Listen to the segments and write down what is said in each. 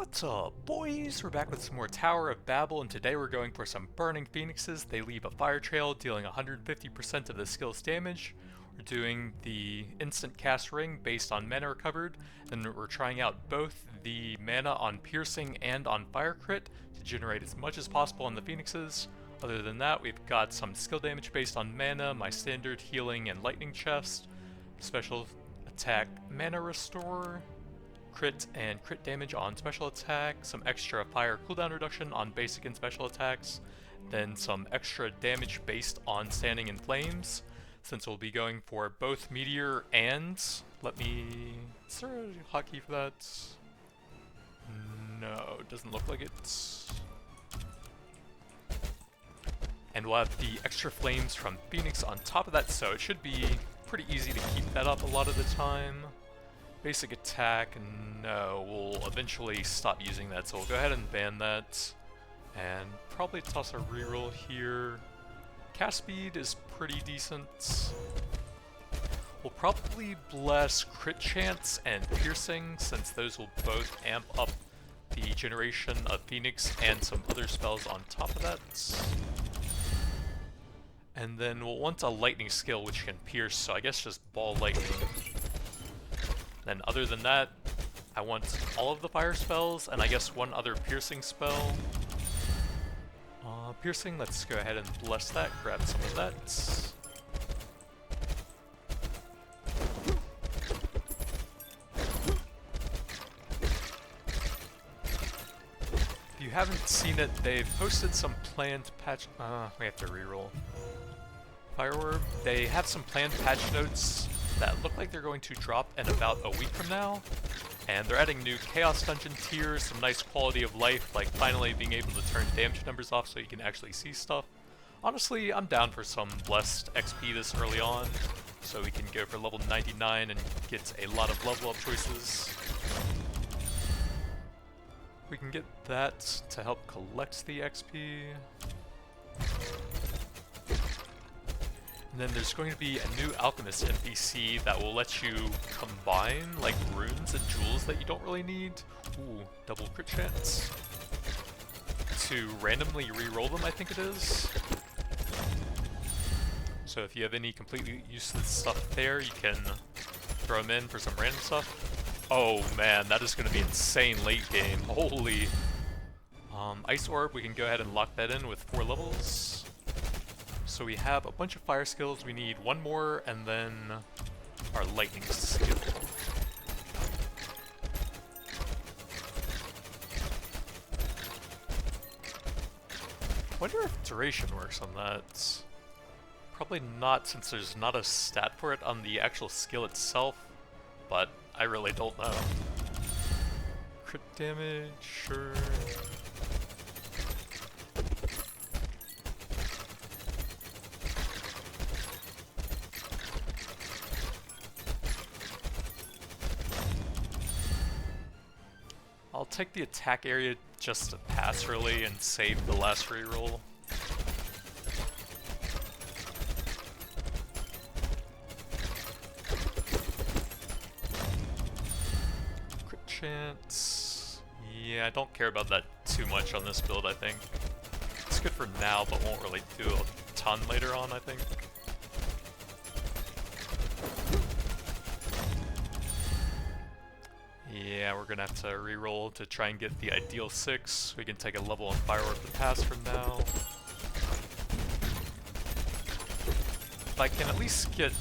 What's up, boys? We're back with some more Tower of Babel, and today we're going for some Burning Phoenixes. They leave a fire trail, dealing 150% of the skill's damage. We're doing the instant cast ring based on mana recovered, and we're trying out both the mana on piercing and on fire crit to generate as much as possible on the Phoenixes. Other than that, we've got some skill damage based on mana, my standard healing and lightning chest, special attack mana restore, crit and crit damage on special attack, some extra fire cooldown reduction on basic and special attacks, then some extra damage based on standing in flames, since we'll be going for both meteor and, is there a hotkey for that? No, it doesn't look like it. And we'll have the extra flames from Phoenix on top of that, so it should be pretty easy to keep that up a lot of the time. Basic attack, no, we'll eventually stop using that, so we'll go ahead and ban that. And probably toss a reroll here. Cast speed is pretty decent. We'll probably bless crit chance and piercing, since those will both amp up the generation of Phoenix and some other spells on top of that. And then we'll want a lightning skill which can pierce, so I guess just ball lightning. Then other than that, I want all of the fire spells, and I guess one other piercing spell. Piercing, let's go ahead and bless that, grab some of that. If you haven't seen it, they've posted some planned patch... we have to reroll. Fire Orb, they have some planned patch notes that look like they're going to drop in about a week from now, and they're adding new Chaos Dungeon tiers, some nice quality of life, like finally being able to turn damage numbers off so you can actually see stuff. Honestly, I'm down for some blessed XP this early on, so we can go for level 99 and get a lot of level up choices. We can get that to help collect the XP. And then there's going to be a new Alchemist NPC that will let you combine like runes and jewels that you don't really need. Ooh, double crit chance. To randomly reroll them, I think it is. So if you have any completely useless stuff there, you can throw them in for some random stuff. Oh man, that is going to be insane late game. Holy. Ice Orb, we can go ahead and lock that in with 4 levels. So we have a bunch of fire skills, we need one more, and then our lightning skill. Wonder if duration works on that. Probably not, since there's not a stat for it on the actual skill itself, but I really don't know. Crit damage, sure. I'll take the attack area just to pass really and save the last reroll. Crit chance. Yeah, I don't care about that too much on this build, I think. It's good for now, but won't really do a ton later on, I think. Yeah, we're gonna have to reroll to try and get the ideal 6. We can take a level on Fire Orb to pass for now. If I can at least get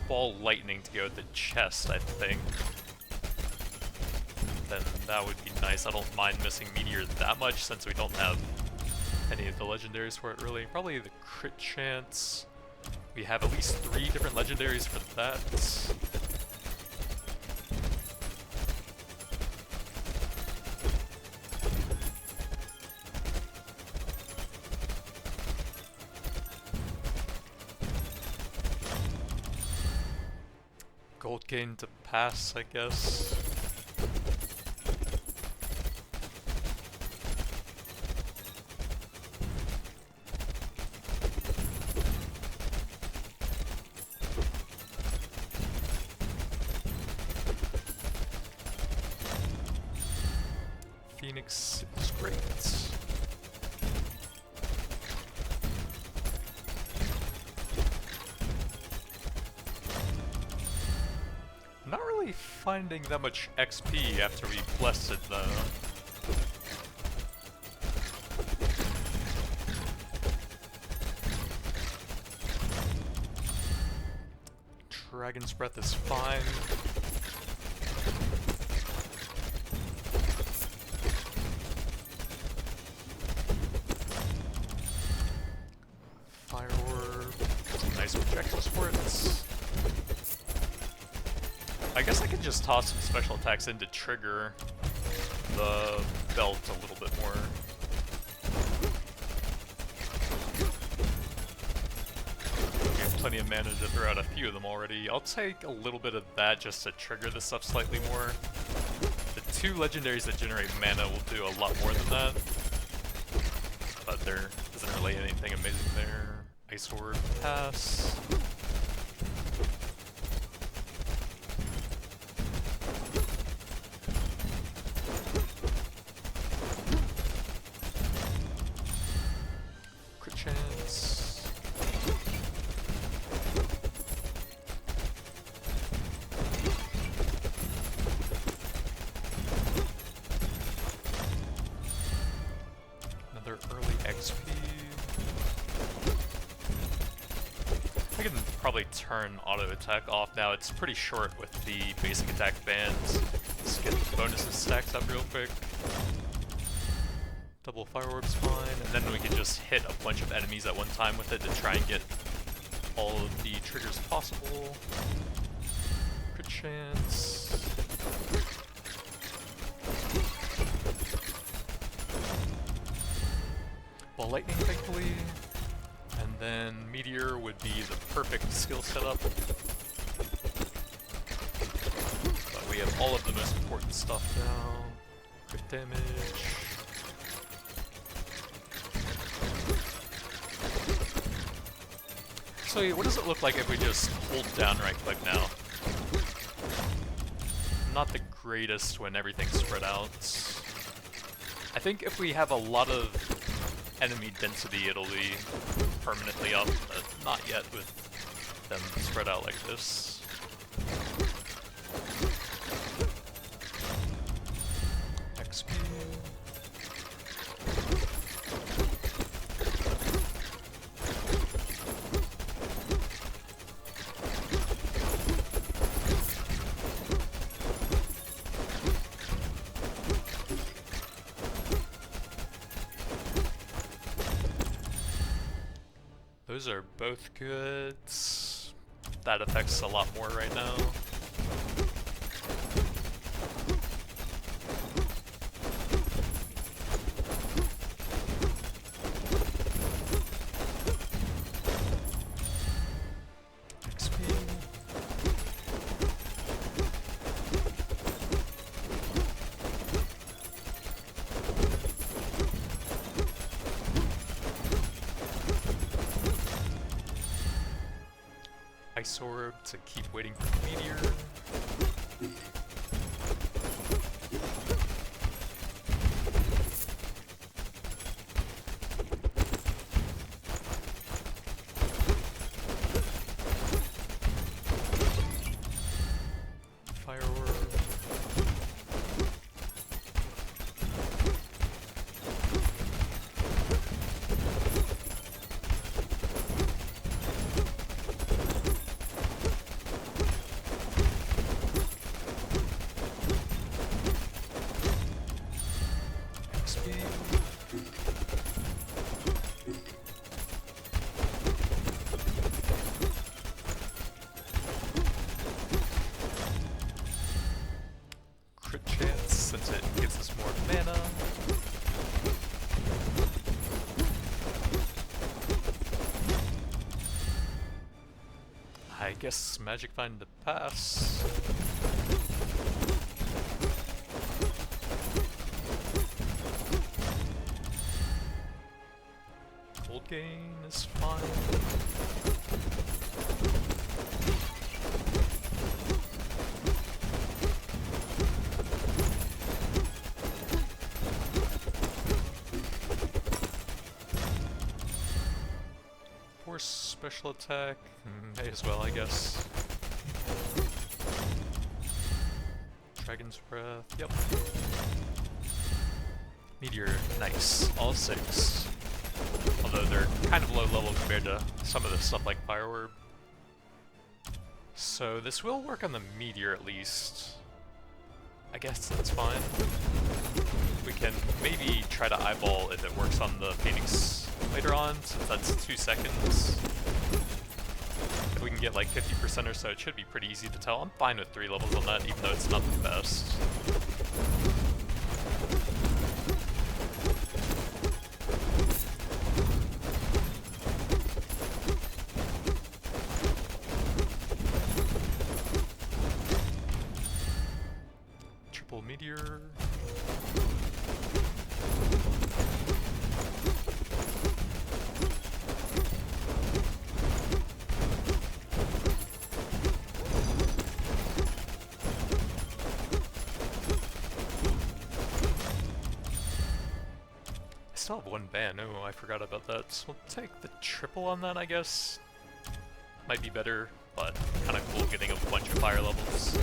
Ball Lightning to go with the chest, I think, then that would be nice. I don't mind missing Meteor that much since we don't have any of the legendaries for it really. Probably the crit chance. We have at least 3 different legendaries for that. Gold gain to pass, I guess. Phoenix is great. I'm not really finding that much XP after we blessed it though. Dragon's Breath is fine. Fire Orb, some nice projectiles for it. I guess I could just toss some special attacks in to trigger the belt a little bit more. We have plenty of mana to throw out a few of them already. I'll take a little bit of that just to trigger this stuff slightly more. The two legendaries that generate mana will do a lot more than that. But there isn't really anything amazing there. Ice Orb, pass. Crit chance. Another early XP. I can probably turn auto attack off now. It's pretty short with the basic attack bands. Let's get the bonuses stacked up real quick. Double Fire Orb's fine, and then we can just hit a bunch of enemies at one time with it to try and get all of the triggers possible. Crit chance. Ball Lightning, thankfully. And then Meteor would be the perfect skill setup. But we have all of the most important stuff now. Crit damage. So what does it look like if we just hold down right click now? Not the greatest when everything's spread out. I think if we have a lot of enemy density it'll be permanently up, but not yet with them spread out like this. XP. Those are both good. That affects a lot more right now. XP. Ice Orb to keep waiting for the Meteor. Fire Orb. Crit chance since it gives us more mana. I guess Magic Find to pass. Gold gain is fine. special attack. May as well, I guess. Dragon's Breath, yep. Meteor, nice. All 6. Although they're kind of low level compared to some of the stuff like Fire Orb. So this will work on the Meteor at least. I guess that's fine. We can maybe try to eyeball if it works on the Phoenix later on, since that's 2 seconds. If we can get like 50% or so, it should be pretty easy to tell. I'm fine with 3 levels on that, even though it's not the best. Triple Meteor. I still have 1 ban. Oh, I forgot about that. So we'll take the triple on that, I guess. Might be better, but kind of cool getting a bunch of fire levels.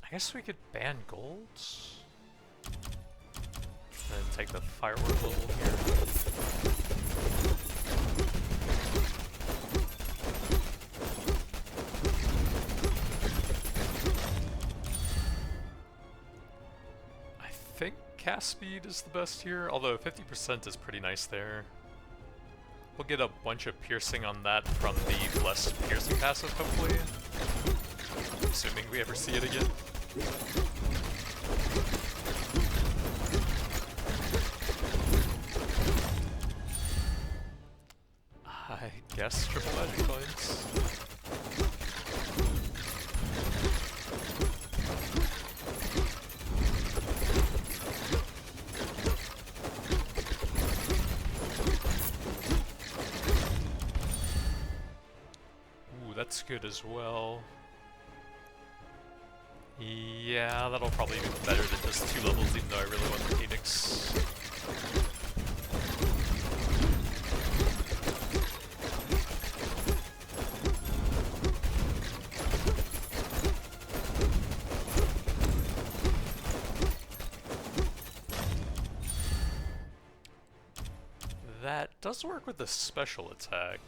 I guess we could ban golds. And then take the firework level here. I think cast speed is the best here, although 50% is pretty nice there. We'll get a bunch of piercing on that from the blessed piercing passive, hopefully. Assuming we ever see it again. I guess triple magic coins. Ooh, that's good as well. Yeah, that'll probably be better than just 2 levels, even though I really want the Phoenix. That does work with the special attack.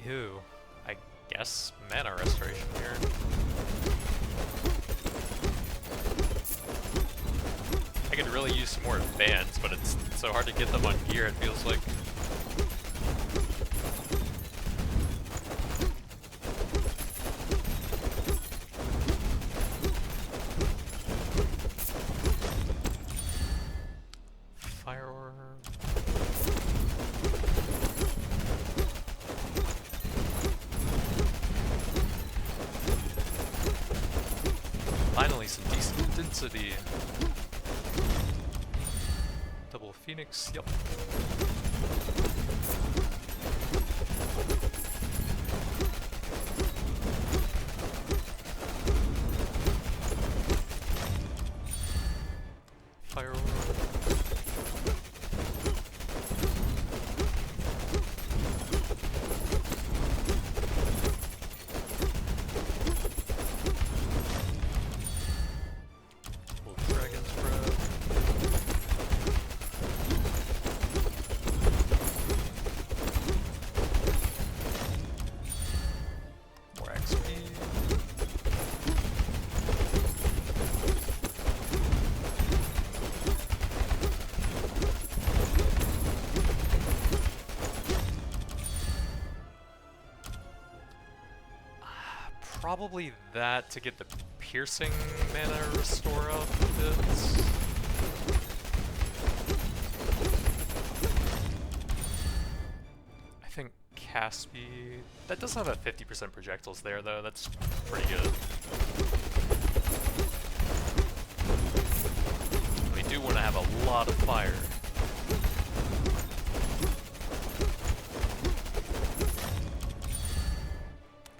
Ew, I guess mana restoration here. I could really use some more bands, but it's so hard to get them on gear, it feels like. Fire Orb. Finally, some decent density. Double Phoenix, yep. Fire Orb. Dragon's Breath. More XP. Probably that to get the piercing mana restore up a bit. I think cast speed. That does have a 50% projectiles there though, that's pretty good. We do want to have a lot of fire.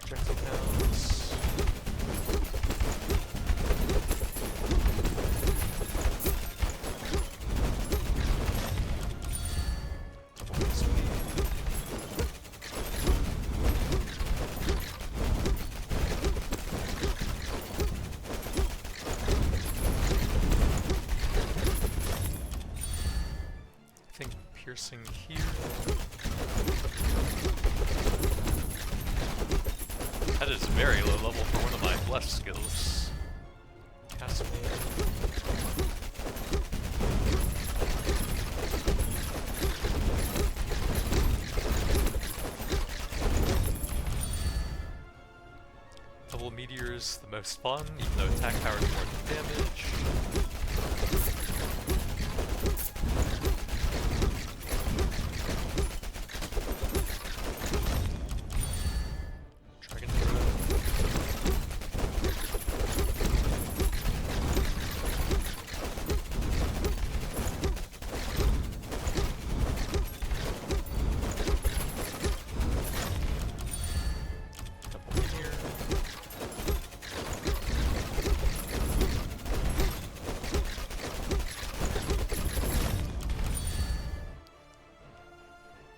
Projectile counts. Piercing here. That is very low level for one of my blessed skills. Cast speed. Double meteor's the most fun, even though attack power is more than damage.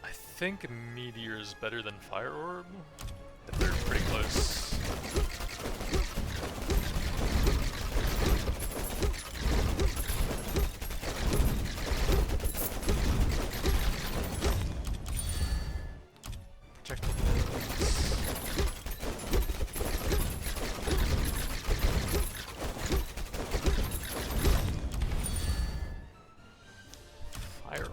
I think Meteor is better than Fire Orb, but they're pretty close. Projectile Fire Orb.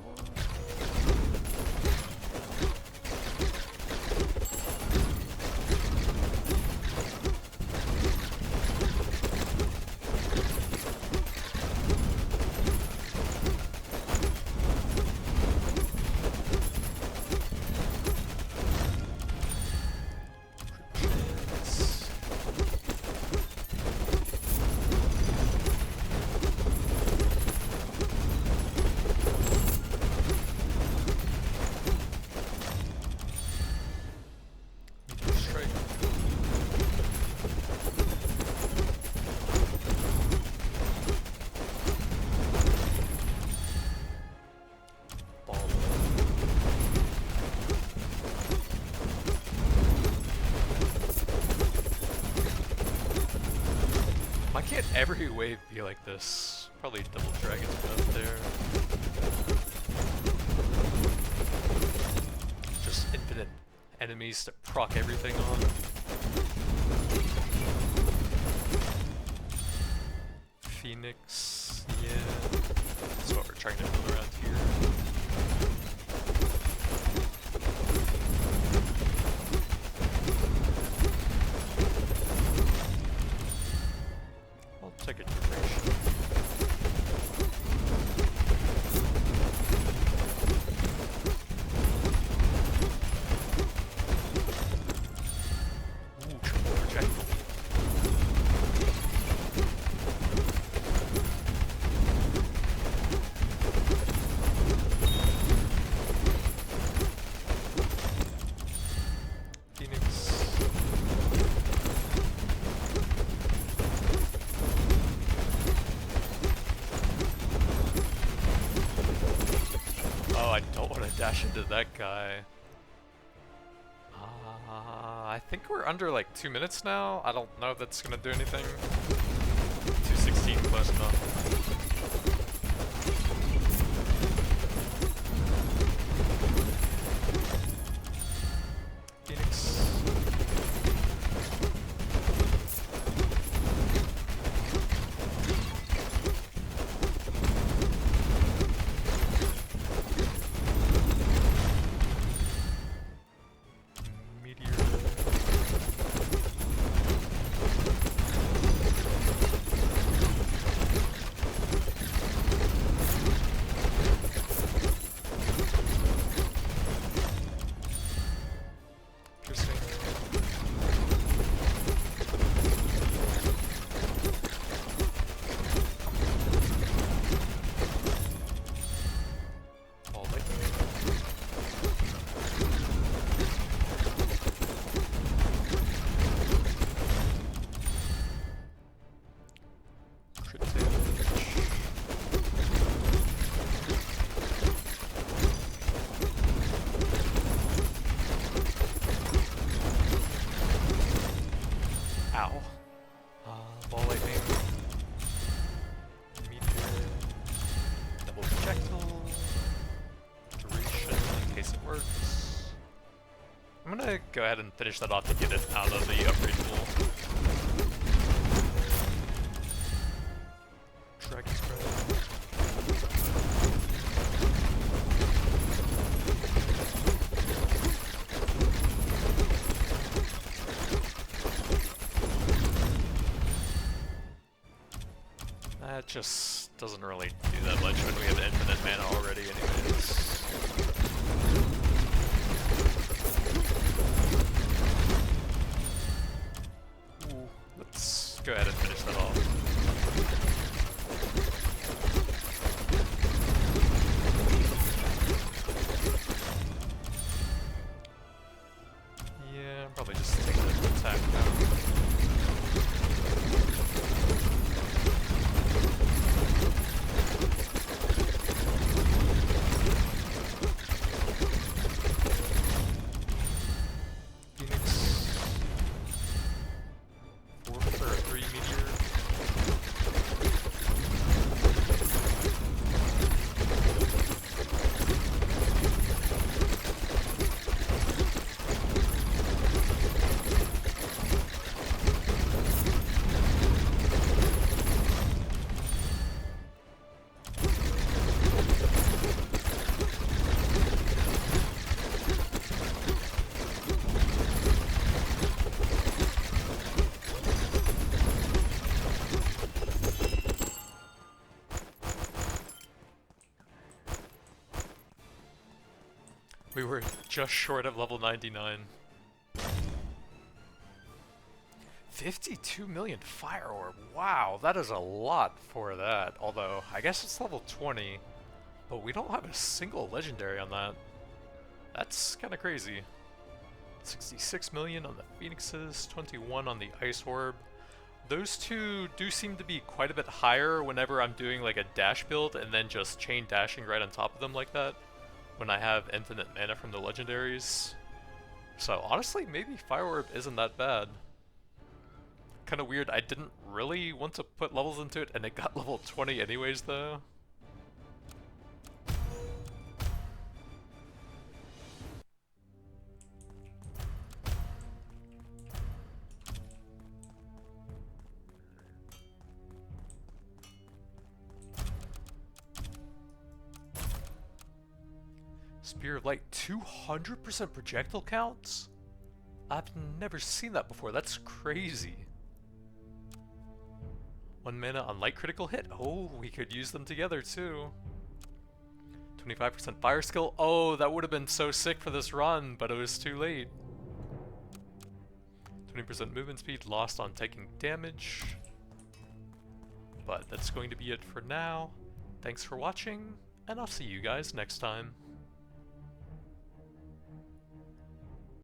Why can't every wave be like this? Probably double dragons up there. Just infinite enemies to proc everything on. Phoenix, yeah. That's what we're trying to build around here. Take a duration. Ooh, triple projectile. Phoenix. I don't want to dash into that guy. I think we're under like 2 minutes now. I don't know if that's gonna do anything. 2:16, close enough. gonna go ahead and finish that off to get it out of the upgrade pool. Dragon's Breath. That just doesn't really do that much when we have infinite mana already anyways. Ooh, let's go ahead and finish that off. Yeah, probably just take the attack now. We were just short of level 99. 52 million fire orb. Wow, that is a lot for that. Although, I guess it's level 20, but we don't have a single legendary on that. That's kind of crazy. 66 million on the Phoenixes, 21 on the Ice Orb. Those two do seem to be quite a bit higher whenever I'm doing like a dash build and then just chain dashing right on top of them like that, when I have infinite mana from the legendaries. So honestly, maybe Fire Orb isn't that bad. Kind of weird, I didn't really want to put levels into it and it got level 20 anyways though. Spear of Light, 200% projectile counts? I've never seen that before, that's crazy. 1 mana on light critical hit. Oh, we could use them together too. 25% fire skill. Oh, that would have been so sick for this run, but it was too late. 20% movement speed lost on taking damage. But that's going to be it for now. Thanks for watching, and I'll see you guys next time.